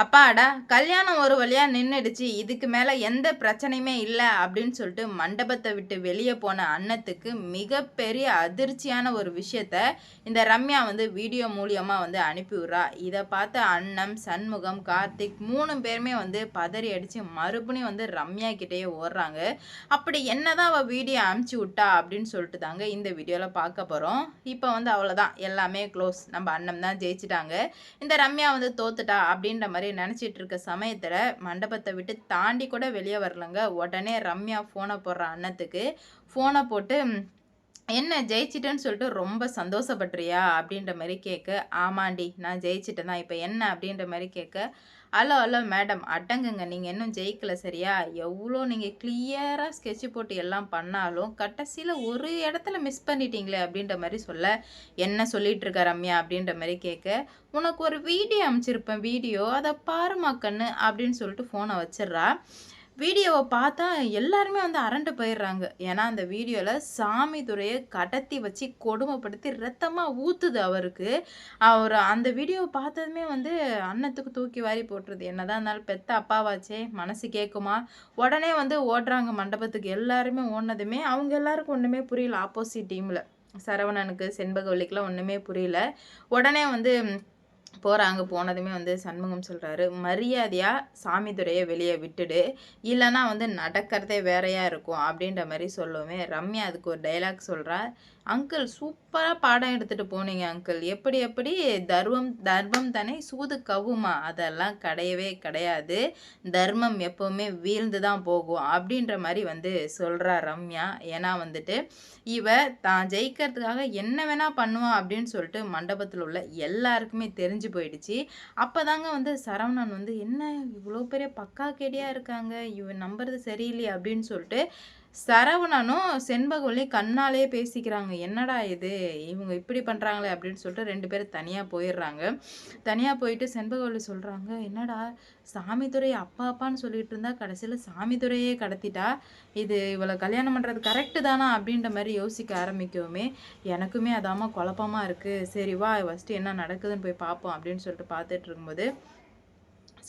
அப்பாடா! கல்யாணம் ஒரு வழியா நின்னுடுச்சு. இதுக்கு மேல எந்த பிரச்சனையுமே இல்ல அப்படின்னு சொல்லிட்டு மண்டபத்த விட்டு வெளிய போன அண்ணத்துக்கு மிகப்பெரிய அதிர்ச்சியான ஒரு விஷயத்த இந்த ரம்யா வந்து வீடியோ மூலியமா வந்து அனுப்பிவிட்றா. இத பார்த்த அண்ணன், சண்முகம், கார்த்திக் 3 பேருமே வந்து பதறி அடிச்சு மறுபடியும் வந்து ரம்யா கிட்டயே ஓடுறாங்க. அப்படி என்னதான் அவ வீடியோ அனுப்பிச்சு விட்டா அப்படின்னு சொல்லிட்டு தாங்க இந்த வீடியோல பார்க்க போறோம். இப்ப வந்து அவ்வளோதான். எல்லாமே க்ளோஸ். நம்ம அண்ணன் தான் ஜெயிச்சுட்டாங்க. இந்த ரம்யா வந்து தோத்துட்டா அப்படின்ற மாதிரி நினச்சிட்டு இருக்க சமயத்தில் மண்டபத்தை விட்டு தாண்டி கூட வெளியே வரலங்க. உடனே ரம்யா ஃபோனை போடுற அண்ணத்துக்கு ஃபோனை போட்டு என்ன ஜெயிச்சிட்டேன்னு சொல்லிட்டு ரொம்ப சந்தோஷப்படுறியா அப்படின்ற மாதிரி கேட்க, ஆமாண்டி நான் ஜெயிச்சிட்டேன் தான், இப்போ என்ன அப்படின்ற மாதிரி கேட்க, ஹலோ ஹலோ மேடம் அடங்குங்க, நீங்கள் இன்னும் ஜெயிக்கல சரியா, எவ்வளோ நீங்கள் கிளியராக ஸ்கெட்சு போட்டு எல்லாம் பண்ணாலும் கடைசியில் ஒரு இடத்துல மிஸ் பண்ணிட்டீங்களே அப்படின்ற மாதிரி சொல்ல, என்ன சொல்லிட்டு இருக்க ரம்யா அப்படின்ற மாதிரி கேட்க, உனக்கு ஒரு வீடியோ அனுப்பிச்சிருப்பேன், வீடியோ அதை பாருமா கண்ணு அப்படின்னு சொல்லிட்டு ஃபோனை வச்சிடுறா. வீடியோவை பார்த்தா எல்லாருமே வந்து அரண்டு போயிடுறாங்க. ஏன்னா அந்த வீடியோவில் சாமி துரையை கடத்தி வச்சு கொடுமைப்படுத்தி ரத்தமாக ஊற்றுது அவருக்கு. அவர் அந்த வீடியோவை பார்த்ததுமே வந்து அன்னத்துக்கு தூக்கி வாரி போட்டுருது. என்னதான் இருந்தாலும் பெத்த அப்பாவாச்சே, மனசு கேட்குமா? உடனே வந்து ஓடுறாங்க மண்டபத்துக்கு. எல்லாருமே ஓடினதுமே அவங்க எல்லாருக்கும் ஒன்றுமே புரியல. ஆப்போசிட் டீமில் சரவணனுக்கு, செண்பகவல்லிக்கெலாம் ஒன்றுமே புரியல. உடனே வந்து போகிறாங்க. போனதுமே வந்து சண்முகம் சொல்கிறாரு, மரியாதையாக சாமிதுரையை வெளியே விட்டுடு, இல்லைன்னா வந்து நடக்கிறதே வேறையா இருக்கும் அப்படின்ற மாதிரி சொல்லவுமே ரம்யா அதுக்கு ஒரு டைலாக் சொல்கிறா, அங்கிள் சூப்பராக பாடம் எடுத்துகிட்டு போனீங்க அங்கிள், எப்படி எப்படி தர்மம் தர்மம் தானே சூது கவுமா, அதெல்லாம் கிடையவே கிடையாது, தர்மம் எப்போவுமே வீழ்ந்து தான் போகும் அப்படின்ற மாதிரி வந்து சொல்கிறா ரம்யா. ஏன்னா வந்துட்டு இவ தான் ஜெயிக்கிறதுக்காக என்ன வேணா பண்ணுவான் அப்படின்னு சொல்லிட்டு மண்டபத்தில் உள்ள எல்லாருக்குமே தெரிஞ்சு போயிடுச்சு. அப்போதாங்க வந்து சரவணன் வந்து என்ன இவ்வளோ பெரிய பக்கா கேடியாக இருக்காங்க, இவன் நம்புறது சரியில்லையே அப்படின்னு சொல்லிட்டு சரவணனும் செண்பகவல்லி கண்ணாலே பேசிக்கிறாங்க. என்னடா இது இவங்க இப்படி பண்ணுறாங்களே அப்படின்னு சொல்லிட்டு 2 பேரும் தனியாக போயிடுறாங்க. தனியாக போயிட்டு செண்பகவல்லி சொல்கிறாங்க, என்னடா சாமிதுரை அப்பா அப்பான்னு சொல்லிட்டு இருந்தா கடைசியில் சாமிதுரையே கடத்திட்டா, இது இவளை கல்யாணம் பண்ணுறது கரெக்டு தானா அப்படின்ற மாதிரி யோசிக்க ஆரம்பிக்கவுமே எனக்குமே அதாம குழப்பமாக இருக்குது. சரி வா ஃபஸ்ட்டு என்ன நடக்குதுன்னு போய் பார்ப்போம் அப்படின்னு சொல்லிட்டு பார்த்துட்டு இருக்கும்போது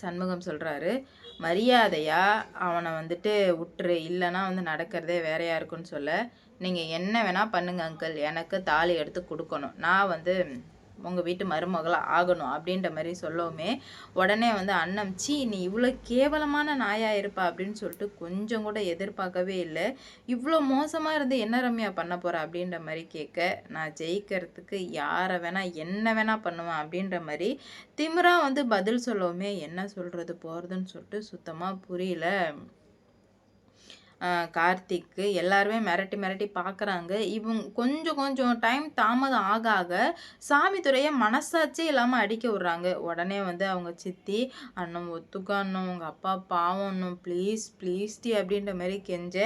சண்முகம் சொல்கிறாரு, மரியாதையா அவனை வந்துட்டு விட்டுரு, இல்லைன்னா வந்து நடக்கிறதே வேறையா இருக்குன்னு சொல்ல, நீங்கள் என்ன வேணால் பண்ணுங்க அங்கிள், எனக்கு தாலி எடுத்து கொடுக்கணும், நான் வந்து உங்கள் வீட்டு மருமகளாக ஆகணும் அப்படின்ற மாதிரி சொல்லவுமே உடனே வந்து அண்ணன், சீ நீ இவ்வளோ கேவலமான நாயாக இருப்பா அப்படின்னு சொல்லிட்டு கொஞ்சம் கூட எதிர்பார்க்கவே இல்லை. இவ்வளோ மோசமாக இருந்து என்ன ரம்யா பண்ண போகிற அப்படின்ற மாதிரி கேட்க, நான் ஜெயிக்கிறதுக்கு யாரை வேணால் என்ன வேணால் பண்ணுவேன் அப்படின்ற மாதிரி திமிரா வந்து பதில் சொல்லவுமே என்ன சொல்கிறது போகிறதுன்னு சொல்லிட்டு சுத்தமாக புரியல கார்த்திக்கு. எல்லாருமே மிரட்டி மிரட்டி பார்க்குறாங்க. இவங்க கொஞ்சம் கொஞ்சம் டைம் தாமதம் ஆக ஆக சாமித்துரையை மனசாட்சியே இல்லாமல் அடிக்க விட்றாங்க. உடனே வந்து அவங்க சித்தி, அண்ணன் ஒத்துக்க அண்ணன், உங்கள் அப்பா பாவம் அண்ணன், ப்ளீஸ் ப்ளீஸ் டி அப்படின்ற மாதிரி கெஞ்ச,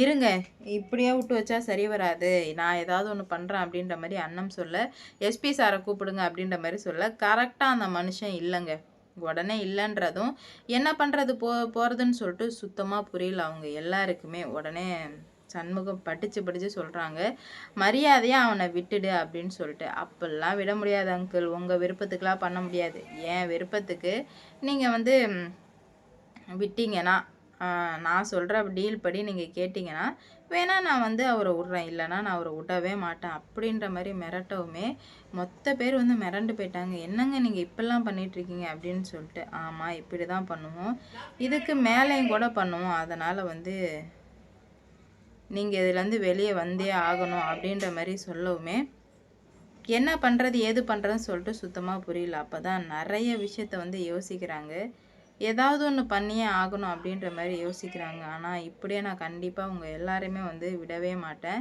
இருங்க இப்படியே விட்டு வச்சா சரி வராது, நான் ஏதாவது ஒன்று பண்ணுறேன் அப்படின்ற மாதிரி அண்ணன் சொல்ல, எஸ்பி சாரை கூப்பிடுங்க அப்படின்ற மாதிரி சொல்ல, கரெக்டாக அந்த மனுஷன் இல்லைங்க. உடனே இல்லைன்றதும் என்ன பண்ணுறது போகிறதுன்னு சொல்லிட்டு சுத்தமாக புரியல அவங்க எல்லாருக்குமே. உடனே சண்முகம் படித்து சொல்கிறாங்க, மரியாதையாக அவனை விட்டுடு அப்படின்னு சொல்லிட்டு. அப்படிலாம் விட முடியாது அங்கிள், உங்கள் விருப்பத்துக்கெலாம் பண்ண முடியாது, என் விருப்பத்துக்கு நீங்கள் வந்து விட்டீங்கன்னா, நான் சொல்கிற டீல் படி நீங்கள் கேட்டிங்கன்னா வேணா நான் வந்து அவரை விட்றேன், இல்லைனா நான் அவரை விடவே மாட்டேன் அப்படின்ற மாதிரி மிரட்டவுமே மொத்த பேர் வந்து மிரண்டு போயிட்டாங்க. என்னங்க நீங்கள் இப்படிலாம் பண்ணிகிட்ருக்கீங்க அப்படின்னு சொல்லிட்டு. ஆமாம் இப்படி தான் பண்ணுவோம், இதுக்கு மேலேயும் கூட பண்ணுவோம், அதனால் வந்து நீங்கள் இதுலேருந்து வெளியே வந்தே ஆகணும் அப்படின்ற மாதிரி சொல்லவுமே என்ன பண்ணுறது ஏது பண்ணுறதுன்னு சொல்லிட்டு சுத்தமாக புரியல. அப்போ தான் நிறைய விஷயத்த வந்து யோசிக்கிறாங்க. ஏதாவது ஒன்று பண்ணியே ஆகணும் அப்படின்ற மாதிரி யோசிக்கிறாங்க. ஆனால் இப்படியே நான் கண்டிப்பாக உங்கள் எல்லாருமே வந்து விடவே மாட்டேன்,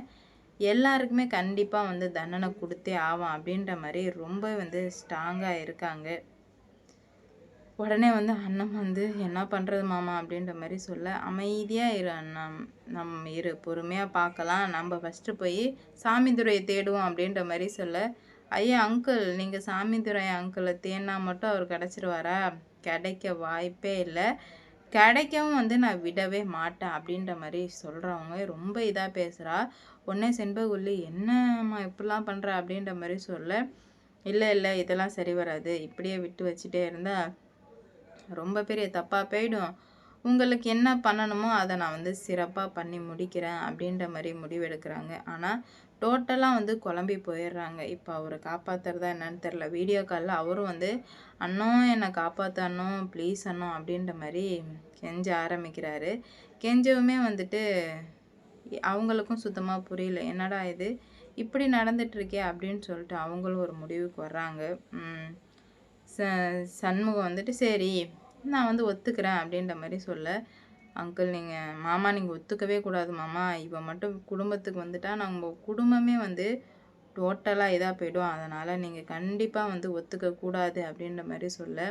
எல்லாருக்குமே கண்டிப்பாக வந்து தண்டனை கொடுத்தே ஆவான் அப்படின்ற மாதிரி ரொம்ப வந்து ஸ்ட்ராங்காக இருக்காங்க. உடனே வந்து அண்ணன் வந்து என்ன பண்ணுறது மாமா அப்படின்ற மாதிரி சொல்ல, அமைதியாக இரு அண்ணன், இரு பொறுமையாக பார்க்கலாம், நம்ம ஃபஸ்ட்டு போய் சாமிதுரையை தேடுவோம் அப்படின்ற மாதிரி சொல்ல, ஐயா அங்கிள் நீங்கள் சாமிதுரை அங்கிளை தேடினா மட்டும் அவர் கிடச்சிருவாரா, கிடைக்க வாய்ப்பே இல்லை, கிடைக்கவும் வந்து நான் விடவே மாட்டேன் அப்படின்ற மாதிரி சொல்கிறவங்க ரொம்ப இதாக பேசுகிறா. உடனே செண்பகவல்லி, என்னம்மா இப்படிலாம் பண்ணுற அப்படின்ற மாதிரி சொல்ல, இல்லை இல்லை இதெல்லாம் சரி வராது, இப்படியே விட்டு வச்சுட்டே இருந்தால் ரொம்ப பெரிய தப்பாக போயிடும். உங்களுக்கு என்ன பண்ணணுமோ அதை நான் வந்து சிறப்பாக பண்ணி முடிக்கிறேன் அப்படின்ற மாதிரி முடிவெடுக்கிறாங்க. ஆனால் டோட்டலாக வந்து குழம்பி போயிடுறாங்க. இப்போ அவரை காப்பாற்றுறதா என்னன்னு தெரில. வீடியோ காலில் அவரும் வந்து அண்ணன் என்னை காப்பாற்று அண்ணன் ப்ளீஸ் அண்ணன் அப்படின்ற மாதிரி கெஞ்ச ஆரம்பிக்கிறாரு. கெஞ்சவுமே வந்துட்டு அவங்களுக்கும் சுத்தமாக புரியல. என்னடா இது இப்படி நடந்துட்டுருக்கே அப்படின்னு சொல்லிட்டு அவங்களும் ஒரு முடிவுக்கு வர்றாங்க. சண்முகம் வந்துட்டு சரி நான் வந்து ஒத்துக்கிறேன் அப்படின்ற மாதிரி சொல்ல, அங்கிள் நீங்கள் மாமா நீங்கள் ஒத்துக்கவே கூடாது மாமா, இவன் மட்டும் குடும்பத்துக்கு வந்துட்டா நம்ம குடும்பமே வந்து டோட்டலாக இதாக போய்டும், அதனால் நீங்கள் கண்டிப்பாக வந்து ஒத்துக்கக்கூடாது அப்படின்ற மாதிரி சொல்ல,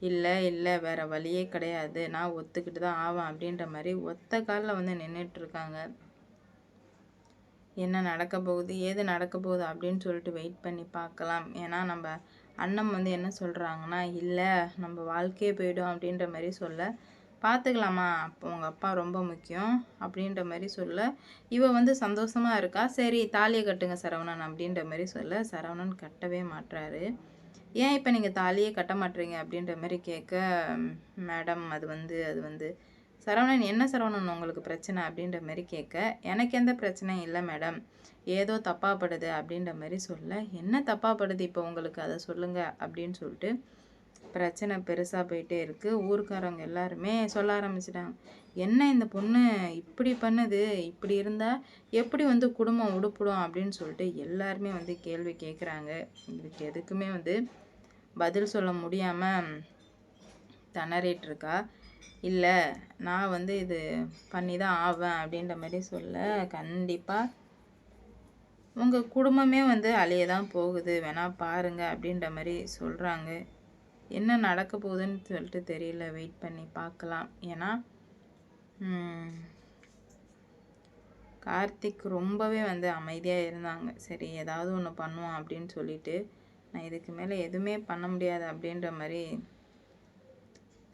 இல்லை இல்லை வேறு வழியே கிடையாது, நான் ஒத்துக்கிட்டு தான் ஆவேன் அப்படின்ற மாதிரி ஒத்த காலில் வந்து நின்றுட்டுருக்காங்க. என்ன நடக்க போகுது ஏது நடக்க போகுது அப்படின்னு சொல்லிட்டு வெயிட் பண்ணி பார்க்கலாம். ஏன்னா நம்ம அண்ணன் வந்து என்ன சொல்கிறாங்கன்னா, இல்லை நம்ம வாழ்க்கையே போய்டும் அப்படின்ற மாதிரி சொல்ல, பார்த்துக்கலாமா அப்போ உங்கள் அப்பா ரொம்ப முக்கியம் அப்படின்ற மாதிரி சொல்ல, இவ வந்து சந்தோஷமாக இருக்கா. சரி தாலியை கட்டுங்க சரவணன் அப்படின்ற மாதிரி சொல்ல, சரவணன் கட்டவே மாட்டுறாரு. ஏன் இப்போ நீங்கள் தாலியே கட்ட மாட்டுறீங்க அப்படின்ற மாதிரி கேட்க, மேடம் அது வந்து சரவணன் என்ன சரவணன் உங்களுக்கு பிரச்சனை அப்படின்ற மாதிரி கேட்க, எனக்கு எந்த பிரச்சனையும் இல்லை மேடம், ஏதோ தப்பாப்படுது அப்படின்ற மாதிரி சொல்ல, என்ன தப்பாப்படுது இப்போ உங்களுக்கு அதை சொல்லுங்கள் அப்படின்னு சொல்லிட்டு பிரச்சனை பெருசாக போயிட்டே இருக்குது. ஊருக்காரவங்க எல்லாருமே சொல்ல ஆரம்பிச்சிட்டாங்க, என்ன இந்த பொண்ணு இப்படி பண்ணுது, இப்படி இருந்தால் எப்படி வந்து குடும்பம் உடுப்பிடும் அப்படின்னு சொல்லிட்டு எல்லாருமே வந்து கேள்வி கேட்குறாங்க. இதுக்கு எதுக்குமே வந்து பதில் சொல்ல முடியாமல் திணறிட்டு இருக்கா. இல்லை நான் வந்து இது பண்ணி தான் ஆவேன் அப்படின்ற மாதிரி சொல்ல, கண்டிப்பாக உங்கள் குடும்பமே வந்து அழிய தான் போகுது, வேணால் பாருங்க அப்படின்ற மாதிரி சொல்கிறாங்க. என்ன நடக்க போகுதுன்னு சொல்லிட்டு தெரியல, வெயிட் பண்ணி பார்க்கலாம். ஏன்னா கார்த்திக் ரொம்பவே வந்து அமைதியாக இருந்தாங்க. சரி ஏதாவது ஒன்று பண்ணுவோம் அப்படின்னு சொல்லிட்டு, நான் இதுக்கு மேலே எதுவுமே பண்ண முடியாது அப்படின்ற மாதிரி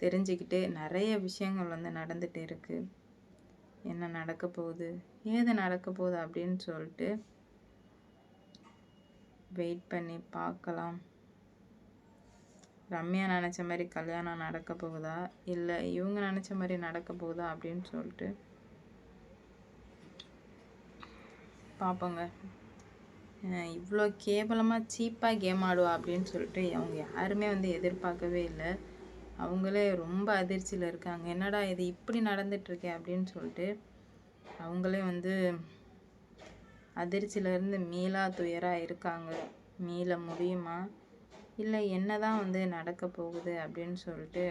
தெரிஞ்சுக்கிட்டு நிறைய விஷயங்கள் வந்து நடந்துகிட்டு இருக்குது. என்ன நடக்க போகுது ஏது நடக்க போகுது அப்படின்னு சொல்லிட்டு வெயிட் பண்ணி பார்க்கலாம். ரம்யா நினச்ச மாதிரி கல்யாணம் நடக்க போகுதா, இல்லை இவங்க நினச்ச மாதிரி நடக்க போகுதா அப்படின்னு சொல்லிட்டு பார்ப்போங்க. இவ்வளோ கேவலமாக சீப்பாக கேம் ஆடுவா அப்படின்னு சொல்லிட்டு அவங்க யாருமே வந்து எதிர்பார்க்கவே இல்லை. அவங்களே ரொம்ப அதிர்ச்சியில் இருக்காங்க. என்னடா இது இப்படி நடந்துட்டுருக்கே அப்படின்னு சொல்லிட்டு அவங்களே வந்து அதிர்ச்சியிலேருந்து மீளா துயராக இருக்காங்க. மீள முடியுமா இல்லை என்ன தான் வந்து நடக்க போகுது அப்படின்னு சொல்லிட்டு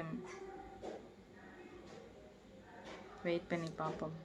வெயிட் பண்ணி பார்ப்போம்.